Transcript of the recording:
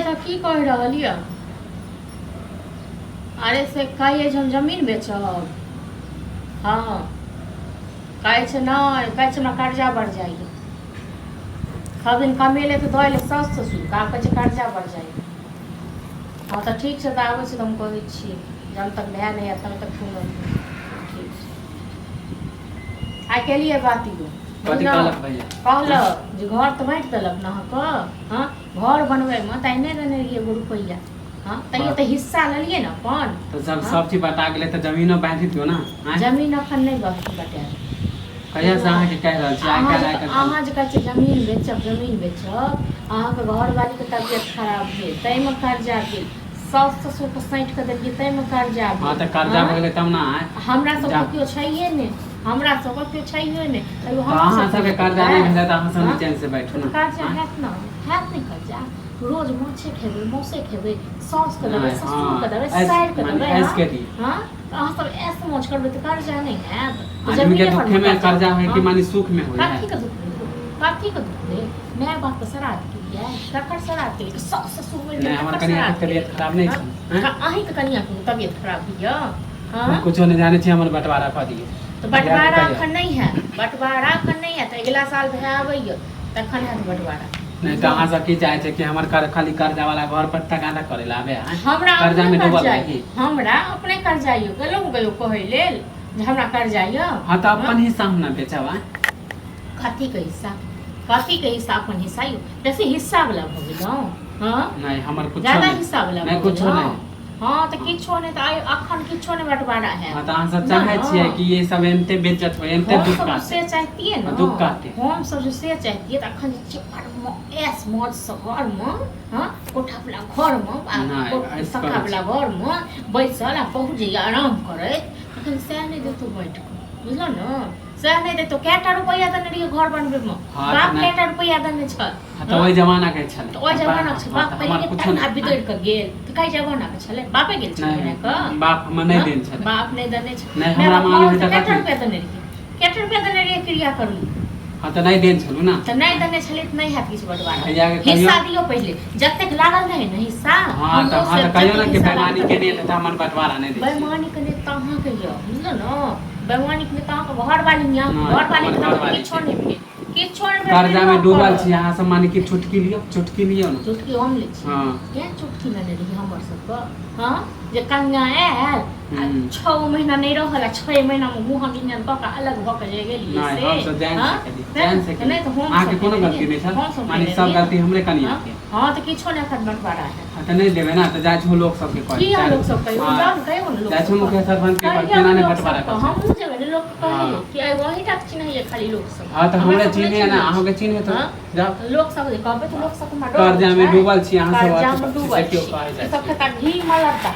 तो की कह रहा अरे से कहिए हम जमीन बेचब। हाँ कहे हमरा कर्जा बढ़ जाइए सब दिन कमेले तो दे सास ससुर का कहे कर्जा बढ़ जाइए। हाँ तो ठीक है तो आबै छै तो हम कहै छियै जब तक भए नहीं तब तक सुन ठीक आई केलिए बात कहलक जे घर तो बांटि देलक ना हाँ घर बनबे में ताई नहीं देने रहिए एगो रुपैया। हाँ तैयो तो हिस्सा लेलिए ना अपन तो सब चीज बता गेले तो जमीनो बांटि दियो ना। जमीन अखन नहीं बटा कहिया से अहाँ के कह रहल छी आइ काल्हि अहाँ जे कहै छी जमीन बेचब अहाँ के घर वाली के तबियत खराब भेल तै में कर्जा गेल सास ससुर के साइट के देलिए तै में कर्जा भेल। हां त कर्जा भ गेलै तब ना हमरा सब के कियो छैहे ने हमरा सब के कियो छैहे ने तैयो हम सब के कर्जा नहीं भेल त अहाँ सब चैन से बैठो ना। कर्जा हैत ना हैत नहीं कर्जा रोज माछे खेबै मौसे खेबै सास के देबै ससुर के देबै साइड के देबै। हां अहाँ सब ऐसे मौज करबै त कर्जा नहीं हैत। आदमी के दुख में कर्जा है कि मानी सुख में होय है। काठी का दुख है मैं बात तो सराद की है ककर सराद के सास ससुर में नहीं हमर कनिया के तबीयत खराब नहीं छै। अहीं के कनिया के तबीयत खराब है। हां कुछ नहीं जाने छी हमर बंटवारा क दिए तो बंटवारा अखन नहीं है बंटवारा अखन नहीं है तो अगला साल भए आबैय तखन है बंटवारा। नहीं तो अहाँ सब की चाहे छै कि हमर खाली कर्जा वाला घर पर टका ना करे ला आबे हमरा कर्जा में डूबल है। हमरा अपने कर्जा यो गयो कहै लेल जे हमरा कर्जा यो। हां तो अपन हिस्सा हम ना बेचबा कथी के हिस्सा अपन हिस्सा यो जैसे हिस्सा वाला भ गेलौ। हां नहीं हमर कुछ ज्यादा हिस्सा वाला नहीं कुछ नहीं। हां तो किछो नहीं तो अखन किछो नहीं बंटवारा है। हां तो अहाँ सब चाहे छियै कि ये सब एनते बेचत हो एनते दुख का से चाहतिए ना दुख काटे हम सब से चाहतिए त अखन एस मौज शहर में हां कोठा वाला घर में सखा वाला घर में बैसल आ पहुंच जाइए आराम करैत अखन से नहीं देतो बैठ के बुझलो ना से नहीं देतो केटा रुपया देने रहिए घर बनबे में बाप केटा रुपया देने छ तो ओइ जमाना के छल तो ओइ जमाना के बाप पहिले टका बितैर के गेल त कई जमाना के छले बापे गेल छले का बाप हम नहीं देन छले बाप नहीं देने छ नहीं हमरा मालूम है केटा रुपया देने रहिए केटा रुपया देने रहिए क्रिया करू। हां तो नहीं देन छलु ना तो नहीं देने छले त नहीं है किछ बंटवारा हिस्सा दियो पहले जब तक लागल नहीं ना हिस्सा। हां तो कहियो ना कि बेमानी के ने त हमर बंटवारा नहीं दे बेमानी के ने त अहाँ कहियो बुझलो ना बेमानी के त अहाँ घर वाली मियां घर वाली के किछो नहीं भेल किछो नहीं कर्जा में डूबल छी अहाँ सब मानी कि चुटकी लियो ना चुटकी हम ले छी। हां के चुटकी लेने रही हमर सब को। हां जे कन्या आयल 6 महीना नहीं रहल 6 महीना में मुंह हम इन्हन क अलग भ के जे गेलिए से हम सब जान से नहीं तो हम आके कोनो गलती नहीं छ मानी सब गलती हमरे कनिया के। हां तो किछो नहीं खत बंटवारा है। हां तो नहीं देबे ना तो जाय छ लोग सब के कह की लोग सब कहियो जान कहियो लोग जाय छ मुखिया सरपंच के पर केना नहीं बंटवारा कर हम जेबे लोग कहे कि आई वही तक चिन्ह है खाली लोग सब। हां तो हमरे चिन्ह ना अहाँ के चिन्ह तो जाओ लोग सब कहबे तो लोग सब कर्जा में डूबल छी अहाँ सब कर्जा में डूबल छी सब के घी मलता।